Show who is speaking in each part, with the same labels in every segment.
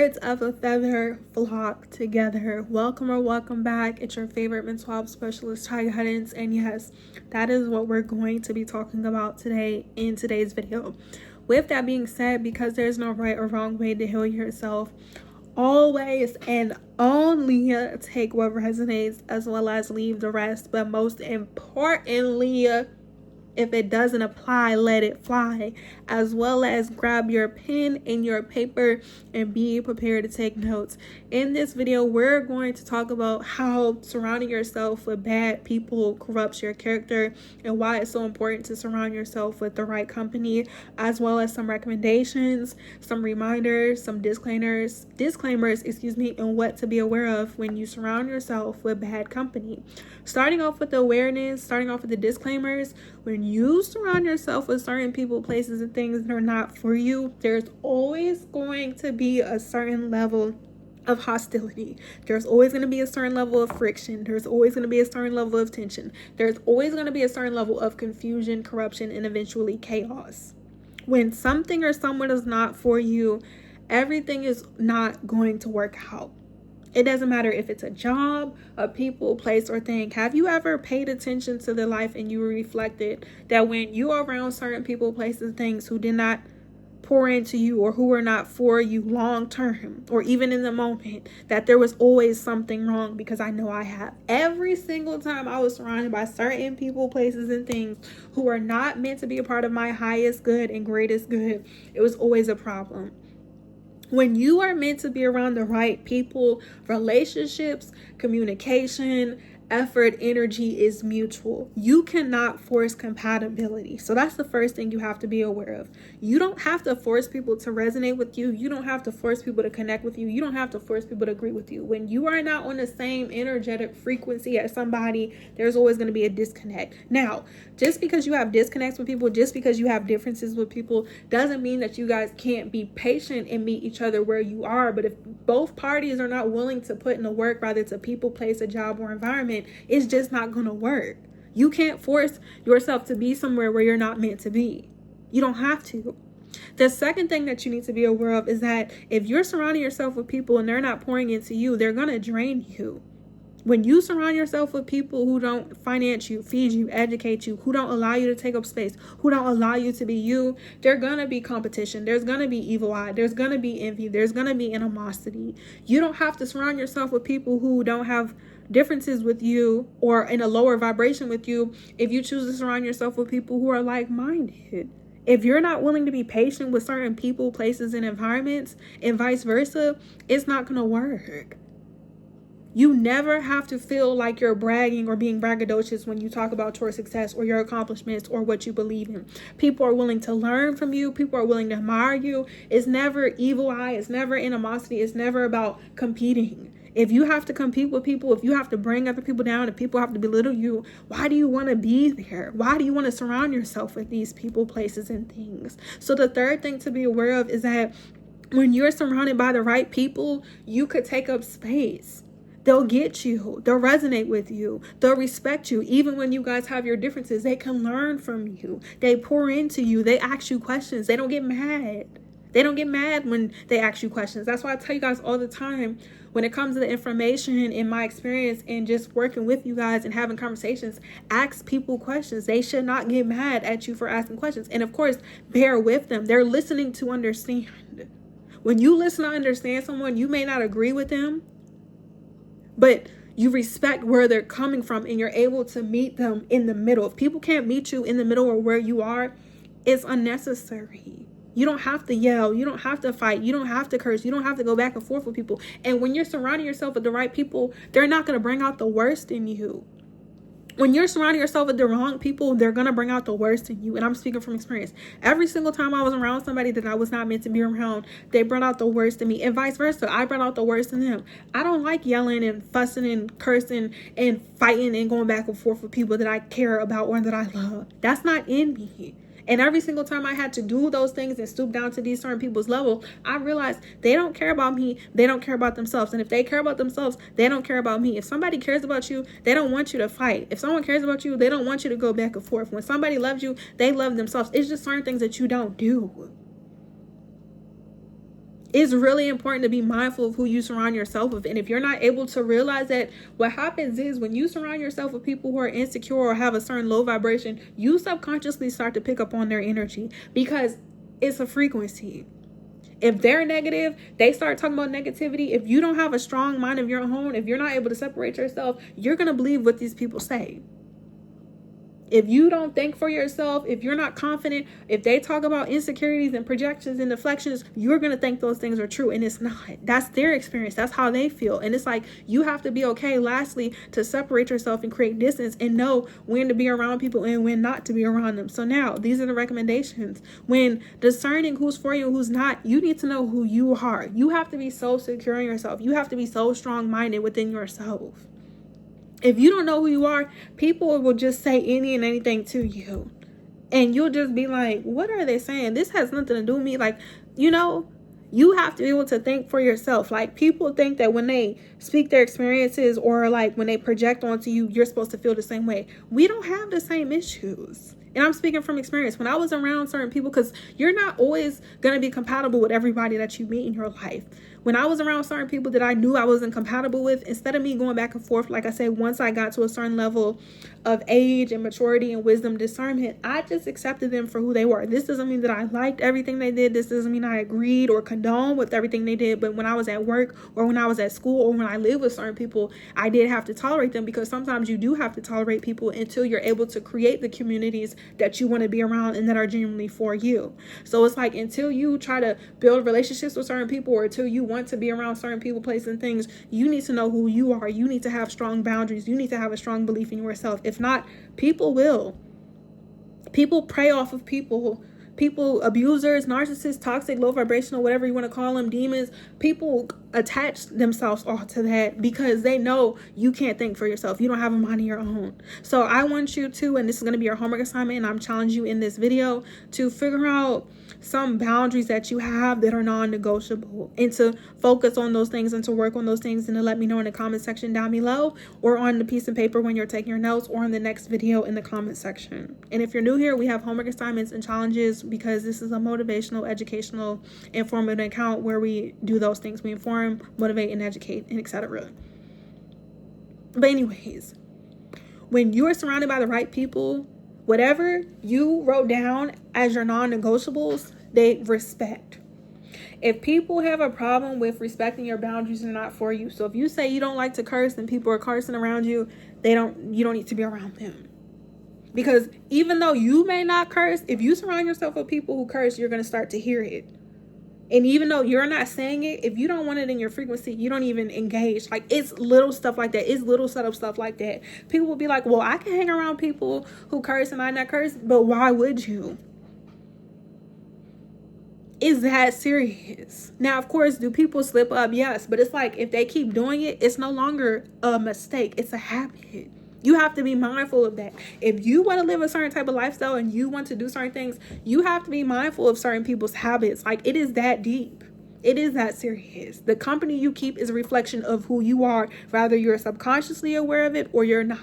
Speaker 1: Birds of a feather flock together. Welcome or welcome back. It's your favorite mental health specialist, Ty Guidance, and yes, that is what we're going to be talking about today in today's video. With that being said, because there's no right or wrong way to heal yourself, always and only take what resonates as well as leave the rest. But most importantly, if it doesn't apply, let it fly, as well as grab your pen and your paper and be prepared to take notes. In this video, we're going to talk about how surrounding yourself with bad people corrupts your character and why it's so important to surround yourself with the right company, as well as some recommendations, some reminders, some disclaimers, and what to be aware of when you surround yourself with bad company. Starting off with the awareness, starting off with the disclaimers, when you surround yourself with certain people, places, and things that are not for you, there's always going to be a certain level of hostility. There's always going to be a certain level of friction. There's always going to be a certain level of tension. There's always going to be a certain level of confusion, corruption, and eventually chaos. When something or someone is not for you, everything is not going to work out. It doesn't matter if it's a job, a people, place, or thing. Have you ever paid attention to their life and you reflected that when you are around certain people, places, things who did not pour into you or who were not for you long term or even in the moment, that there was always something wrong? Because I know I have. Every single time I was surrounded by certain people, places, and things who are not meant to be a part of my highest good and greatest good, it was always a problem. When you are meant to be around the right people, relationships, communication, effort, energy is mutual. You cannot force compatibility. So that's the first thing you have to be aware of. You don't have to force people to resonate with you. You don't have to force people to connect with you. You don't have to force people to agree with you. When you are not on the same energetic frequency as somebody, there's always going to be a disconnect. Now, just because you have disconnects with people, just because you have differences with people, doesn't mean that you guys can't be patient and meet each other where you are. But if both parties are not willing to put in the work, whether it's a people, place, a job, or environment, it's just not going to work. You can't force yourself to be somewhere where you're not meant to be. You don't have to. The second thing that you need to be aware of is that if you're surrounding yourself with people and they're not pouring into you, they're going to drain you. When you surround yourself with people who don't finance you, feed you, educate you, who don't allow you to take up space, who don't allow you to be you, there's going to be competition. There's going to be evil eye. There's going to be envy. There's going to be animosity. You don't have to surround yourself with people who don't have differences with you or in a lower vibration with you if you choose to surround yourself with people who are like-minded. If you're not willing to be patient with certain people, places, and environments, and vice versa, it's not going to work. You never have to feel like you're bragging or being braggadocious when you talk about your success or your accomplishments or what you believe in. People are willing to learn from you. People are willing to admire you. It's never evil eye. It's never animosity. It's never about competing. If you have to compete with people, if you have to bring other people down, if people have to belittle you, why do you want to be there? Why do you want to surround yourself with these people, places, and things? So the third thing to be aware of is that when you're surrounded by the right people, you could take up space. They'll get you. They'll resonate with you. They'll respect you. Even when you guys have your differences, they can learn from you. They pour into you. They ask you questions. They don't get mad. They don't get mad when they ask you questions. That's why I tell you guys all the time, when it comes to the information in my experience and just working with you guys and having conversations, ask people questions. They should not get mad at you for asking questions. And of course, bear with them. They're listening to understand. When you listen to understand someone, you may not agree with them, but you respect where they're coming from and you're able to meet them in the middle. If people can't meet you in the middle or where you are, it's unnecessary. You don't have to yell. You don't have to fight. You don't have to curse. You don't have to go back and forth with people. And when you're surrounding yourself with the right people, they're not going to bring out the worst in you. When you're surrounding yourself with the wrong people, they're going to bring out the worst in you. And I'm speaking from experience. Every single time I was around somebody that I was not meant to be around, they brought out the worst in me. And vice versa. I brought out the worst in them. I don't like yelling and fussing and cursing and fighting and going back and forth with people that I care about or that I love. That's not in me. And every single time I had to do those things and stoop down to these certain people's level, I realized they don't care about me. They don't care about themselves. And if they care about themselves, they don't care about me. If somebody cares about you, they don't want you to fight. If someone cares about you, they don't want you to go back and forth. When somebody loves you, they love themselves. It's just certain things that you don't do. It's really important to be mindful of who you surround yourself with. And if you're not able to realize that, what happens is when you surround yourself with people who are insecure or have a certain low vibration, you subconsciously start to pick up on their energy because it's a frequency. If they're negative, they start talking about negativity. If you don't have a strong mind of your own, if you're not able to separate yourself, you're going to believe what these people say. If you don't think for yourself, if you're not confident, if they talk about insecurities and projections and deflections, you're going to think those things are true. And it's not. That's their experience. That's how they feel. And it's like, you have to be okay, lastly, to separate yourself and create distance and know when to be around people and when not to be around them. So now, these are the recommendations. When discerning who's for you and who's not, you need to know who you are. You have to be so secure in yourself. You have to be so strong-minded within yourself. If you don't know who you are, people will just say any and anything to you. And you'll just be like, what are they saying? This has nothing to do with me. Like, you know, you have to be able to think for yourself. Like, people think that when they speak their experiences or like when they project onto you, you're supposed to feel the same way. We don't have the same issues. And I'm speaking from experience. When I was around certain people, because you're not always going to be compatible with everybody that you meet in your life. When I was around certain people that I knew I wasn't compatible with, instead of me going back and forth, like I said, once I got to a certain level of age and maturity and wisdom, discernment, I just accepted them for who they were. This doesn't mean that I liked everything they did. This doesn't mean I agreed or condoned with everything they did. But when I was at work or when I was at school or when I lived with certain people, I did have to tolerate them, because sometimes you do have to tolerate people until you're able to create the communities that you want to be around and that are genuinely for you. So it's like, until you try to build relationships with certain people or until you want to be around certain people, places, and things, you need to know who you are. You need to have strong boundaries. You need to have a strong belief in yourself. If not, people will. People prey off of people. People, abusers, narcissists, toxic, low vibrational, whatever you want to call them, demons, people attach themselves all to that because they know you can't think for yourself. You don't have a mind of your own. So I want you to, and this is going to be your homework assignment, and I'm challenging you in this video to figure out some boundaries that you have that are non-negotiable, and to focus on those things and to work on those things, and to let me know in the comment section down below, or on the piece of paper when you're taking your notes, or in the next video in the comment section. And if you're new here, we have homework assignments and challenges because this is a motivational, educational, informative account where we do those things. We inform, motivate, and educate, and etc. But anyways, when you're surrounded by the right people, whatever you wrote down as your non-negotiables, they respect. If people have a problem with respecting your boundaries, they're not for you. So if you say you don't like to curse and people are cursing around you, you don't need to be around them. Because even though you may not curse, if you surround yourself with people who curse, you're going to start to hear it. And even though you're not saying it, if you don't want it in your frequency, you don't even engage. Like, it's little stuff like that. It's little setup stuff like that. People will be like, well, I can hang around people who curse and I not curse, but why would you? Is that serious? Now, of course, do people slip up? Yes. But it's like, if they keep doing it, it's no longer a mistake. It's a habit. You have to be mindful of that. If you want to live a certain type of lifestyle and you want to do certain things, you have to be mindful of certain people's habits. Like, it is that deep. It is that serious. The company you keep is a reflection of who you are, whether you're subconsciously aware of it or you're not.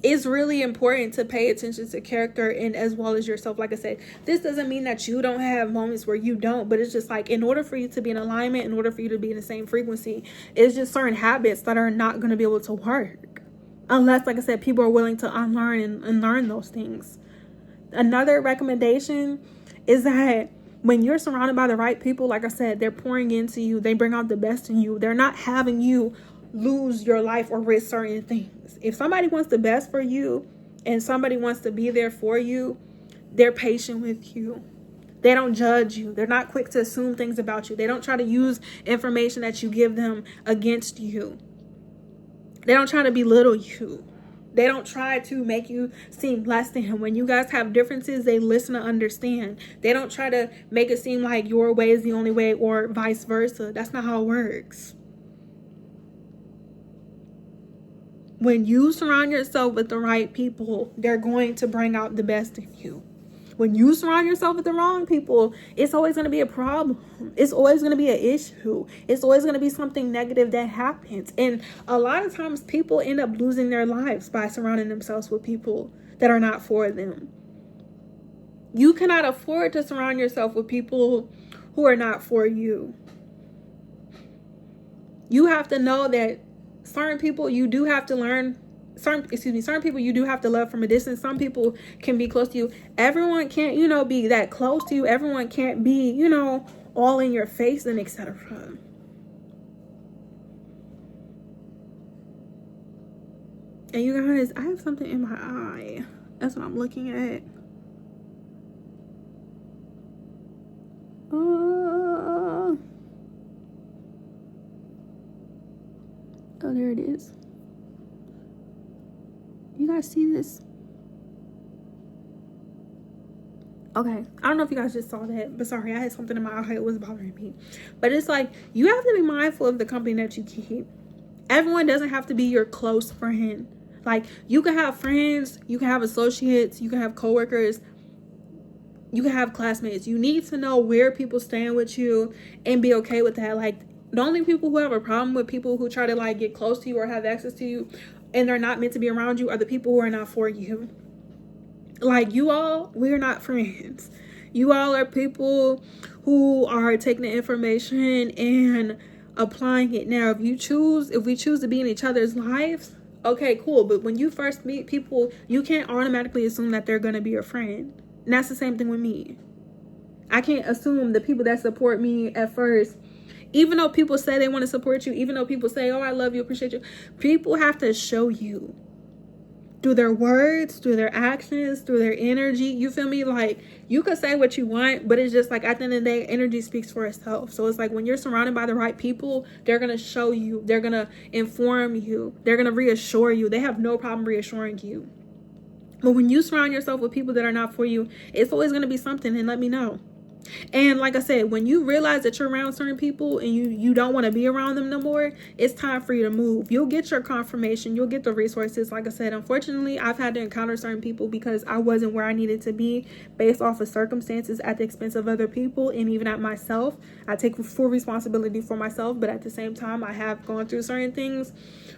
Speaker 1: It's really important to pay attention to character and as well as yourself. Like I said, this doesn't mean that you don't have moments where you don't, but it's just like, in order for you to be in alignment, in order for you to be in the same frequency, it's just certain habits that are not going to be able to work unless, like I said, people are willing to unlearn and learn those things. Another recommendation is that when you're surrounded by the right people, like I said, they're pouring into you. They bring out the best in you. They're not having you lose your life or risk certain things. If somebody wants the best for you and somebody wants to be there for you, they're patient with you. They don't judge you. They're not quick to assume things about you. They don't try to use information that you give them against you. They don't try to belittle you. They don't try to make you seem less than. When you guys have differences, they listen to understand. They don't try to make it seem like your way is the only way or vice versa. That's not how it works. When you surround yourself with the right people, they're going to bring out the best in you. When you surround yourself with the wrong people, it's always going to be a problem. It's always going to be an issue. It's always going to be something negative that happens. And a lot of times people end up losing their lives by surrounding themselves with people that are not for them. You cannot afford to surround yourself with people who are not for you. You have to know that certain people you do have to learn, certain people you do have to love from a distance. Some people can be close to you. Everyone can't, be that close to you. Everyone can't be, all in your face and etc. And you guys, I have something in my eye. That's what I'm looking at. Oh, there it is. You guys see this? Okay, I don't know if you guys just saw that, but sorry, I had something in my eye. It was bothering me. But it's like, you have to be mindful of the company that you keep. Everyone doesn't have to be your close friend. Like, you can have friends, you can have associates, you can have coworkers, you can have classmates. You need to know where people stand with you and be okay with that. Like, the only people who have a problem with people who try to like get close to you or have access to you and they're not meant to be around you are the people who are not for you. Like, you all, we're not friends. You all are people who are taking the information and applying it. Now, if we choose to be in each other's lives, okay, cool. But when you first meet people, you can't automatically assume that they're going to be your friend. And that's the same thing with me. I can't assume the people that support me at first, even though people say they want to support you, even though people say, oh, I love you, appreciate you, people have to show you through their words, through their actions, through their energy. You feel me? Like, you could say what you want, but it's just like, at the end of the day, energy speaks for itself. So it's like, when you're surrounded by the right people, they're going to show you, they're going to inform you, they're going to reassure you. They have no problem reassuring you. But when you surround yourself with people that are not for you, it's always going to be something, and let me know. And like I said, when you realize that you're around certain people and you don't want to be around them no more, it's time for you to move. You'll get your confirmation. You'll get the resources. Like I said, unfortunately, I've had to encounter certain people because I wasn't where I needed to be based off of circumstances at the expense of other people and even at myself. I take full responsibility for myself, but at the same time, I have gone through certain things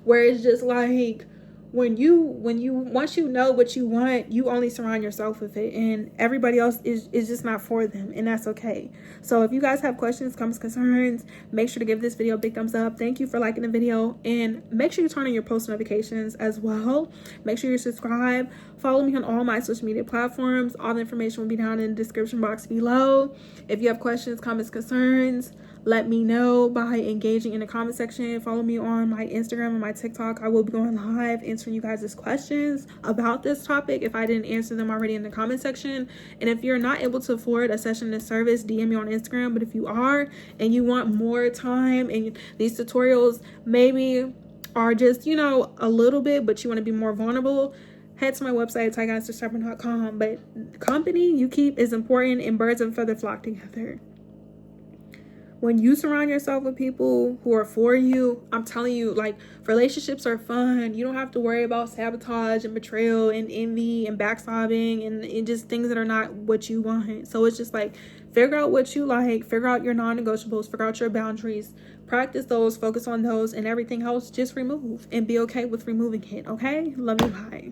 Speaker 1: where it's just like, once you know what you want, you only surround yourself with it, and everybody else is just not for them, and that's okay. So if you guys have questions, comments, concerns, make sure to give this video a big thumbs up. Thank you for liking the video, and make sure you turn on your post notifications as well. Make sure you subscribe. Follow me on all my social media platforms. All the information will be down in the description box below. If you have questions, comments, concerns, let me know by engaging in the comment section. Follow me on my Instagram and my TikTok. I will be going live answering you guys' questions about this topic if I didn't answer them already in the comment section. And if you're not able to afford a session of service, DM me on Instagram. But if you are and you want more time and these tutorials maybe are just, a little bit, but you want to be more vulnerable, head to my website, TiGuidance2Stubborn.com. But company you keep is important, and birds of a feather flock together. When you surround yourself with people who are for you, I'm telling you, like, relationships are fun. You don't have to worry about sabotage and betrayal and envy and backstabbing and just things that are not what you want. So it's just like, figure out what you like, figure out your non-negotiables, figure out your boundaries, practice those, focus on those, and everything else just remove and be okay with removing it. Okay? Love you. Bye.